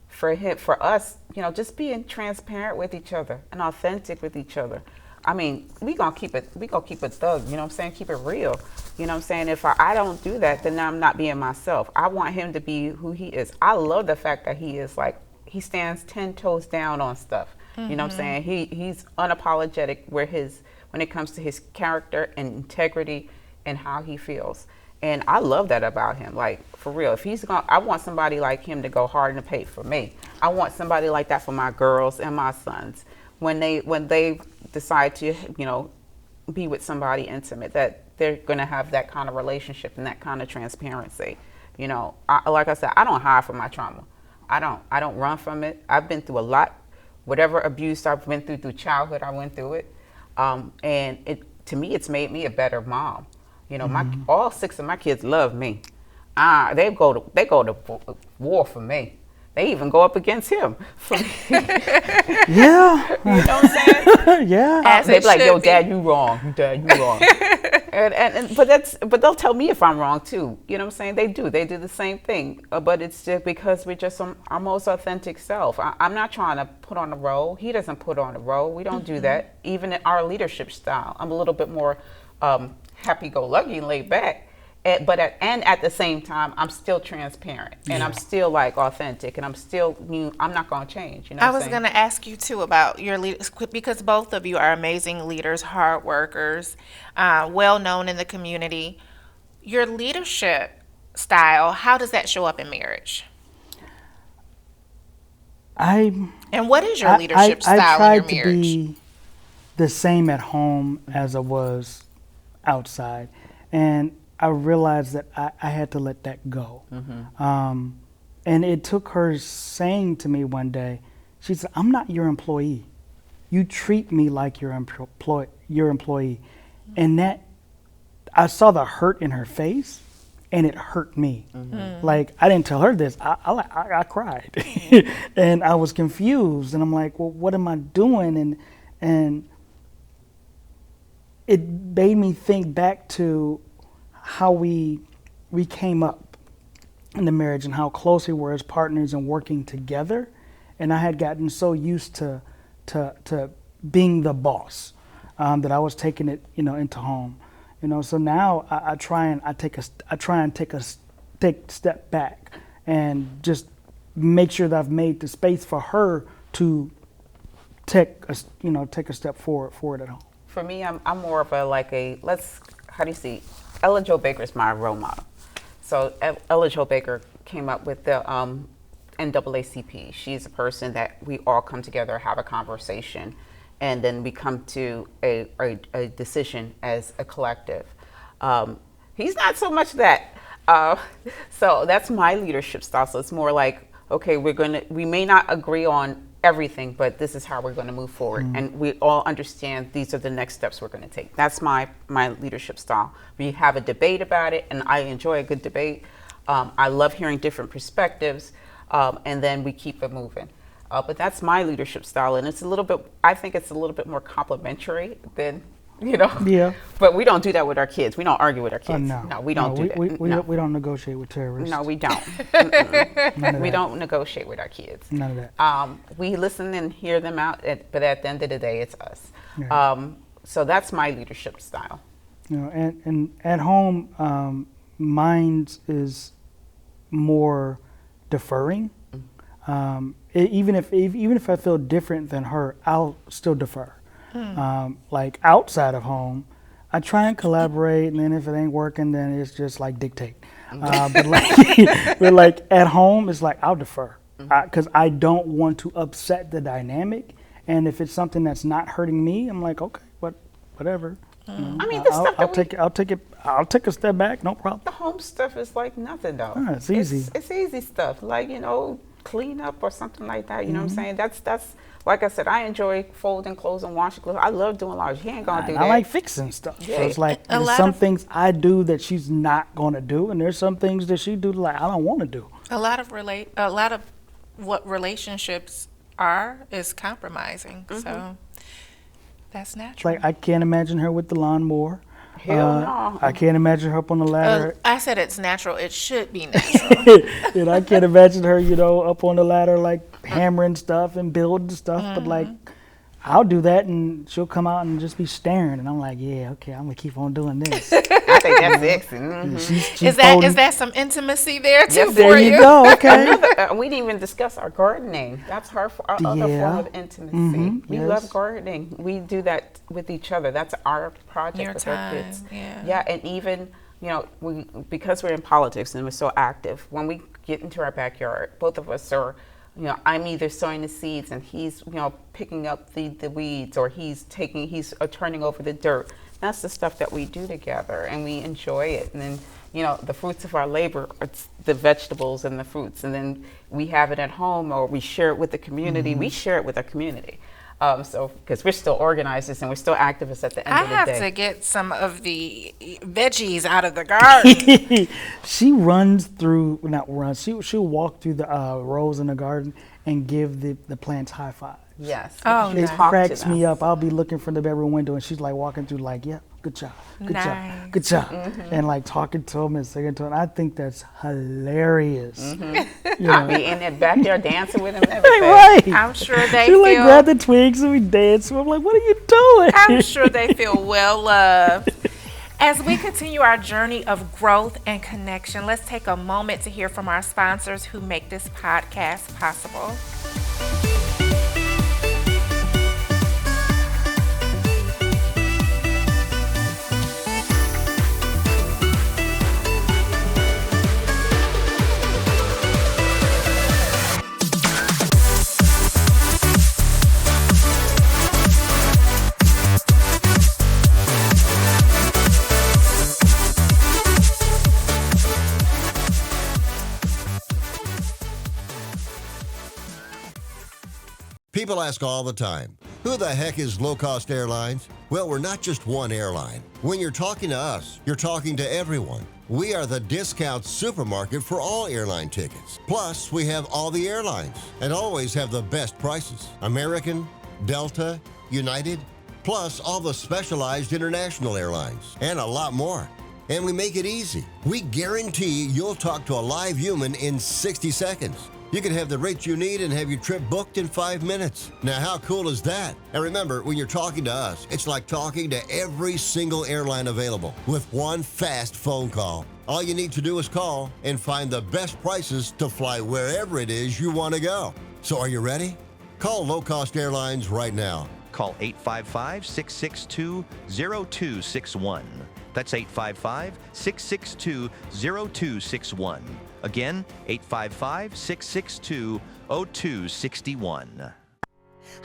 for us, you know, just being transparent with each other and authentic with each other. I mean, we gonna keep it thug, you know what I'm saying? Keep it real. You know what I'm saying? If I don't do that, then I'm not being myself. I want him to be who he is. I love the fact that he is like, he stands 10 toes down on stuff. You know what I'm saying? He's unapologetic when it comes to his character and integrity and how he feels. And I love that about him. Like, for real, I want somebody like him to go hard in the paint for me. I want somebody like that for my girls and my sons. When they decide to, you know, be with somebody intimate, that they're going to have that kind of relationship and that kind of transparency. You know, like I said, I don't hide from my trauma. I don't run from it. I've been through a lot. Whatever abuse I've been through childhood, I went through it. And to me, it's made me a better mom. You know, all 6 of my kids love me. They go to war for me. They even go up against him. Yeah. You know what I'm saying? Yeah. As They it be like, should yo, be. Dad, you wrong. Dad, you wrong. But they'll tell me if I'm wrong too. You know what I'm saying? They do the same thing. But it's just because we're just our most authentic self. I'm not trying to put on a role. He doesn't put on a role. We don't do that. Even in our leadership style, I'm a little bit more happy-go-lucky and laid back. But at the same time, I'm still transparent and I'm still like authentic and I'm still new. I'm not going to change. You know, I was going to ask you too about your leaders, because both of you are amazing leaders, hard workers, well known in the community. Your leadership style, how does that show up in marriage? And what is your leadership I style tried in your marriage? to be the same at home as I was outside, and I realized that I had to let that go. And it took her saying to me one day, she said, "I'm not your employee. You treat me like your employee." And that, I saw the hurt in her face, and it hurt me. Like, I didn't tell her this. I cried, and I was confused, and I'm like, well, what am I doing? And it made me think back to how we came up in the marriage and how close we were as partners and working together. And I had gotten so used to being the boss that I was taking it, into home. So now I try and take a step back and just make sure that I've made the space for her to take a step forward at home. For me, I'm more of Ella Jo Baker is my role model. So Ella Jo Baker came up with the NAACP. She's a person that we all come together, have a conversation, and then we come to a decision as a collective. He's not so much that. So that's my leadership style. So it's more like, okay, we may not agree on everything, but this is how we're going to move forward. And we all understand these are the next steps we're going to take. That's my leadership style. We have a debate about it, and I enjoy a good debate. I love hearing different perspectives, and then we keep it moving. But that's my leadership style, and I think it's a little bit more complimentary than, Yeah. But we don't do that with our kids. We don't argue with our kids. No, we don't do that. We don't negotiate with terrorists. No, we don't. We don't negotiate with our kids. None of that. We listen and hear them out, but at the end of the day, it's us. Yeah. So that's my leadership style. And at home, mine is more deferring. Even if I feel different than her, I'll still defer. Like outside of home, I try and collaborate, and then if it ain't working, then it's just like dictate. But like at home, it's like I'll defer because I don't want to upset the dynamic. And if it's something that's not hurting me, I'm like, okay, whatever. I mean, the stuff I'll take a step back, no problem. The home stuff is like nothing though. It's easy. It's easy stuff, like clean up or something like that. You know what I'm saying? That's like I said, I enjoy folding clothes and washing clothes. I love doing laundry. He ain't gonna do that. I like fixing stuff. Yeah. So it's like there's some things I do that she's not gonna do, and there's some things that she do like I don't want to do. A lot of what relationships are is compromising. So that's natural. Like I can't imagine her with the lawnmower. Hell no. I can't imagine her up on the ladder. I said it's natural. It should be natural. And I can't imagine her, up on the ladder like hammering stuff and building stuff. But like, I'll do that, and she'll come out and just be staring, and I'm like, yeah, okay, I'm gonna keep on doing this. I think that's sexy. She's Is that some intimacy there too Yes, for there you go. Okay. We didn't even discuss our gardening. That's our other form of intimacy. We love gardening. We do that with each other. That's our project Your with time, our kids. yeah. And even because we're in politics and we're so active, when we get into our backyard, both of us are. I'm either sowing the seeds and he's, picking up the weeds, or he's turning over the dirt. That's the stuff that we do together, and we enjoy it. And then, the fruits of our labor, it's the vegetables and the fruits. And then we have it at home, or we share it with the community. We share it with our community. So, because we're still organizers and we're still activists at the end I of the have day. to get some of the veggies out of the garden. She runs through, not runs, she'll walk through the rows in the garden and give the plants high five. Yes. Oh, You It nice. talk to cracks them. me up. I'll be looking from the bedroom window and she's like walking through like, yep, good job, good Nice. job, good job. And like talking to them and singing to them. I think that's hilarious. You I'll know? be in the backyard dancing with them and everything. Right. I'm sure they She like feel. grab the twigs and we dance. I'm like, what are you doing? I'm sure they feel well loved. As we continue our journey of growth and connection, let's take a moment to hear from our sponsors who make this podcast possible. People ask all the time, who the heck is low-cost airlines? Well, we're not just one airline. When you're talking to us, you're talking to everyone. We are the discount supermarket for all airline tickets. Plus, we have all the airlines and always have the best prices. American, Delta, United, plus all the specialized international airlines and a lot more. And we make it easy. We guarantee you'll talk to a live human in 60 seconds. You can have the rates you need and have your trip booked in 5 minutes. Now, how cool is that? And remember, when you're talking to us, it's like talking to every single airline available with one fast phone call. All you need to do is call and find the best prices to fly wherever it is you want to go. So are you ready? Call Low Cost Airlines right now. Call 855-662-0261. That's 855-662-0261. Again, 855-662-0261.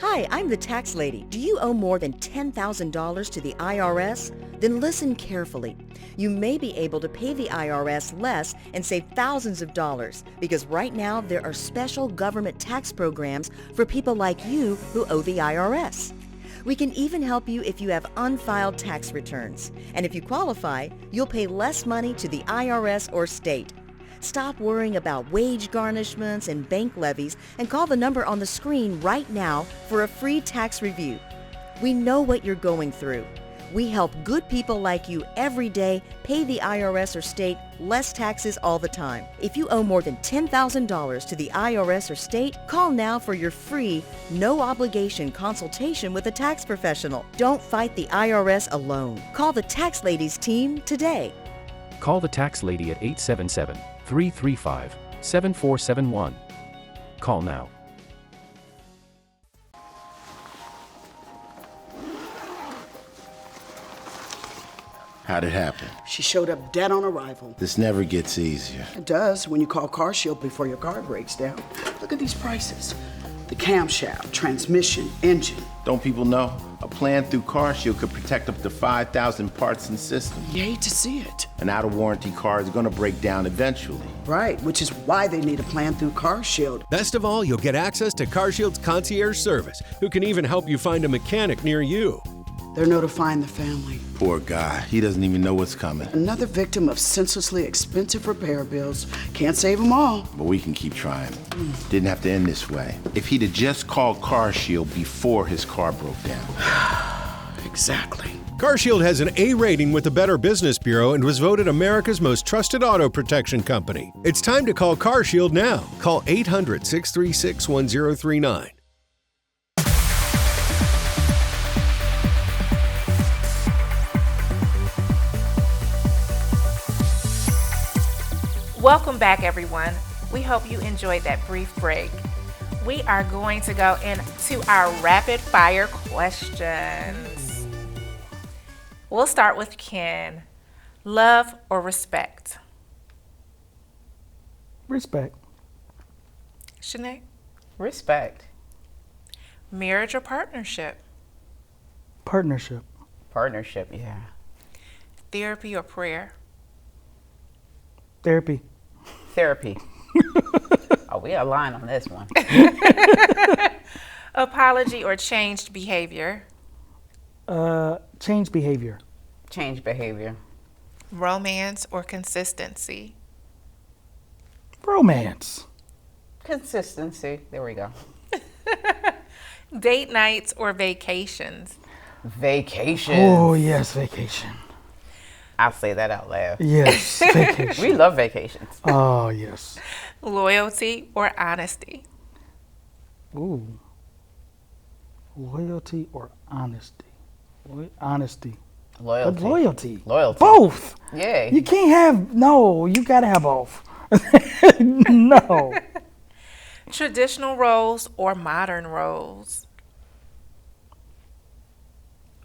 Hi, I'm the tax lady. Do you owe more than $10,000 to the IRS? Then listen carefully. You may be able to pay the IRS less and save thousands of dollars because right now there are special government tax programs for people like you who owe the IRS. We can even help you if you have unfiled tax returns. And if you qualify, you'll pay less money to the IRS or state. Stop worrying about wage garnishments and bank levies and call the number on the screen right now for a free tax review. We know what you're going through. We help good people like you every day pay the IRS or state less taxes all the time. If you owe more than $10,000 to the IRS or state, call now for your free, no-obligation consultation with a tax professional. Don't fight the IRS alone. Call the Tax Ladies team today. Call the tax lady at 877-335-7471. Call now. How'd it happen? She showed up dead on arrival. This never gets easier. It does when you call CarShield before your car breaks down. Look at these prices. The camshaft, transmission, engine. Don't people know? A plan through CarShield could protect up to 5,000 parts and systems. You hate to see it. An out-of-warranty car is gonna break down eventually. Right, which is why they need a plan through CarShield. Best of all, you'll get access to CarShield's concierge service, who can even help you find a mechanic near you. They're notifying the family. Poor guy, he doesn't even know what's coming. Another victim of senselessly expensive repair bills. Can't save them all. But we can keep trying. Didn't have to end this way. If he'd have just called CarShield before his car broke down. Exactly. CarShield has an A rating with the Better Business Bureau and was voted America's most trusted auto protection company. It's time to call CarShield now. Call 800-636-1039. Welcome back, everyone. We hope you enjoyed that brief break. We are going to go into our rapid fire questions. We'll start with Ken. Love or respect? Respect. Shanay? Respect. Marriage or partnership? Partnership. Partnership, yeah. Therapy or prayer? Therapy. Therapy. Oh, we align on this one. Apology or changed behavior. Change behavior. Change behavior. Romance or consistency. Romance. Consistency. There we go. Date nights or vacations. Vacation. Oh, yes, vacation. I'll say that out loud. Yes, vacation. We love vacations. Oh, yes. Loyalty or honesty. Ooh. Loyalty or honesty? Honesty. Loyalty. But loyalty. Loyalty. Both. Yeah. You can't have, no, you got to have both. No. Traditional roles or modern roles.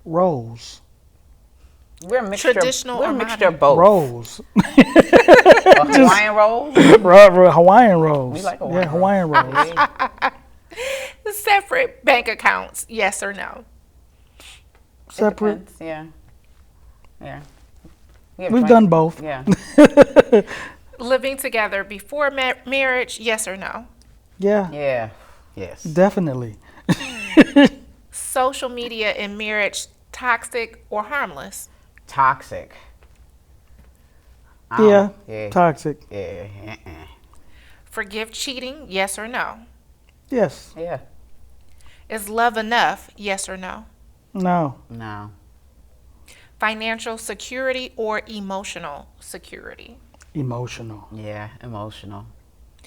Rose. We're a mixture. Traditional We're a or mixture modern? of both. Rose. Hawaiian rolls. Hawaiian rolls. We like Yeah, Hawaiian rolls. Separate bank accounts, yes or no? Separate. Depends, yeah. Yeah. We've done both. Yeah. Living together before marriage, yes or no? Yeah. Yeah. Yes. Definitely. Social media in marriage, toxic or harmless? Toxic. Yeah. Yeah. Toxic. Yeah. Forgive cheating, yes or no? Yes. Yeah. Is love enough, yes or no? No. No. Financial security or emotional security? Emotional. Yeah. Emotional.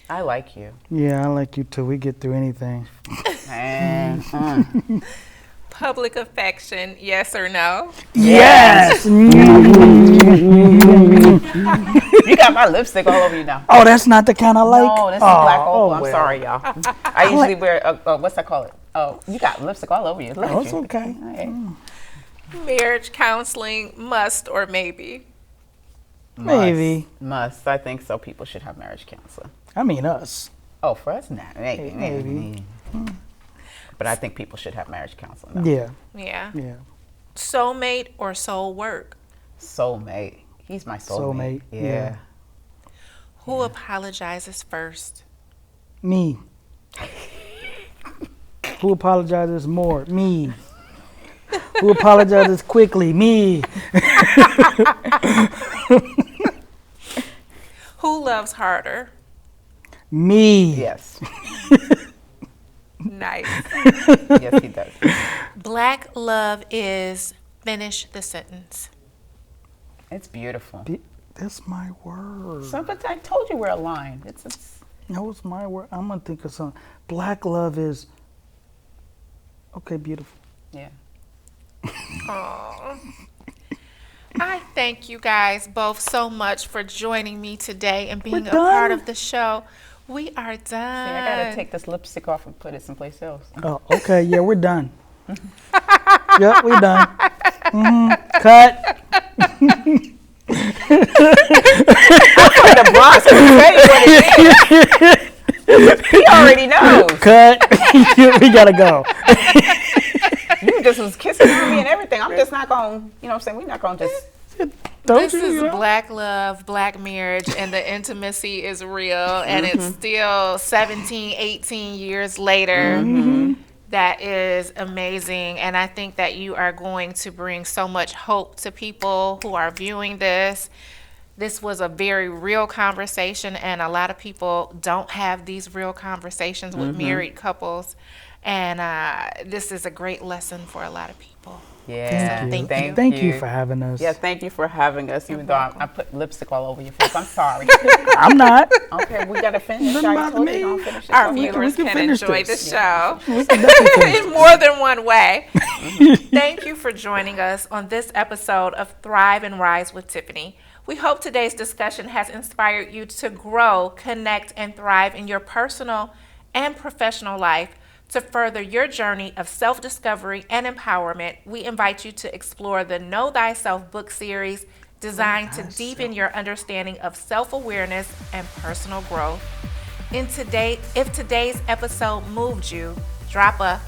I like you. Yeah, I like you too. We get through anything. And Public affection, yes or no? Yes. you got my lipstick all over you now. Oh, that's not the kind I like? No, this is black opal. I'm well. sorry, y'all. I usually wear, what's that called? Oh, you got lipstick all over you. Look Oh, at it's you. okay. Hey. Marriage counseling, must or maybe? Maybe. Must. I think so. People should have marriage counseling. I mean us. Oh, for us, not. Maybe. Maybe. But I think people should have marriage counseling. Though. Yeah. Yeah. Yeah. Soulmate or soul work? Soulmate. He's my soulmate. Yeah. Who apologizes first? Me. Who apologizes more? Me. Who apologizes quickly? Me. Who loves harder? Me. Yes. Nice. Yes, he does. Black love is, finish the sentence. It's beautiful. That's my word. So, but I told you we're aligned. It's That was my word. I'm going to think of something. Black love is, okay, beautiful. yeah. Aww. I thank you guys both so much for joining me today and being a part of the show. We are done. See, I gotta take this lipstick off and put it someplace else. Oh, okay. Yeah, we're done. Yep, we're done. Cut. The boss can tell you what it is. He already knows. Cut. We gotta go. You just was kissing on me and everything. I'm just not gonna, you know what I'm saying? We're not gonna just. This is black love, black marriage, and the intimacy is real, and it's still 17, 18 years later. That is amazing, and I think that you are going to bring so much hope to people who are viewing this. This was a very real conversation, and a lot of people don't have these real conversations with married couples, and this is a great lesson for a lot of people. Yeah. Thank you. Thank you for having us. Yeah, thank you for having us. Even though I put lipstick all over your face, I'm sorry. I'm not. Okay, we gotta finish. Doesn't I bother told me. you don't finish this. Our Okay. viewers can can finish enjoy this. the show We can definitely finish in more than one way. Thank you for joining us on this episode of Thrive and Rise with Tiffany. We hope today's discussion has inspired you to grow, connect, and thrive in your personal and professional life. To further your journey of self-discovery and empowerment, we invite you to explore the Know Thyself book series designed to deepen your understanding of self-awareness and personal growth. If today's episode moved you, drop a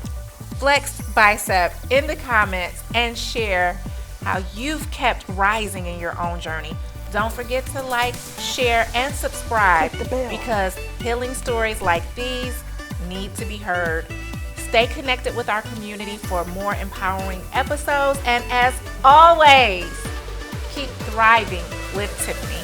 flex bicep in the comments and share how you've kept rising in your own journey. Don't forget to like, share, and subscribe because healing stories like these need to be heard. stay connected with our community for more empowering episodes. And as always, keep thriving with Tiffany.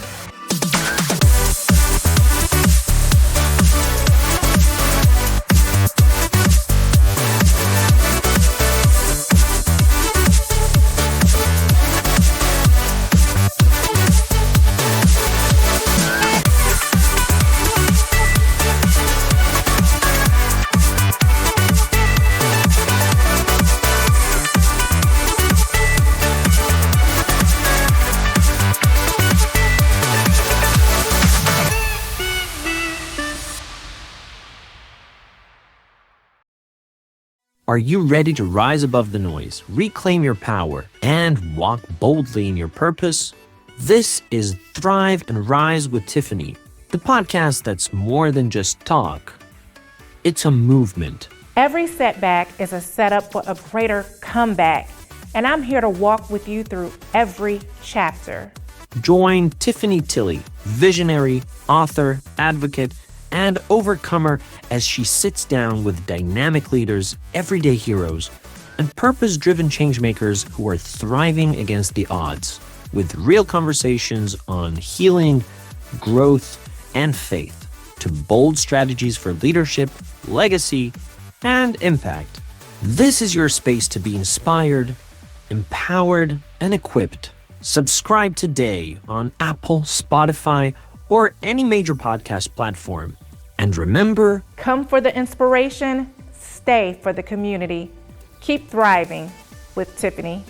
Are you ready to rise above the noise, reclaim your power, and walk boldly in your purpose? This is Thrive and Rise with Tiffany, the podcast that's more than just talk. It's a movement. Every setback is a setup for a greater comeback, and I'm here to walk with you through every chapter. Join Tiffany Tilley, visionary, author, advocate, and overcomer as she sits down with dynamic leaders, everyday heroes, and purpose-driven changemakers who are thriving against the odds, with real conversations on healing, growth, and faith, to bold strategies for leadership, legacy, and impact. This is your space to be inspired, empowered, and equipped. Subscribe today on Apple, Spotify, or any major podcast platform. And remember, come for the inspiration, stay for the community. Keep thriving with Tiffany.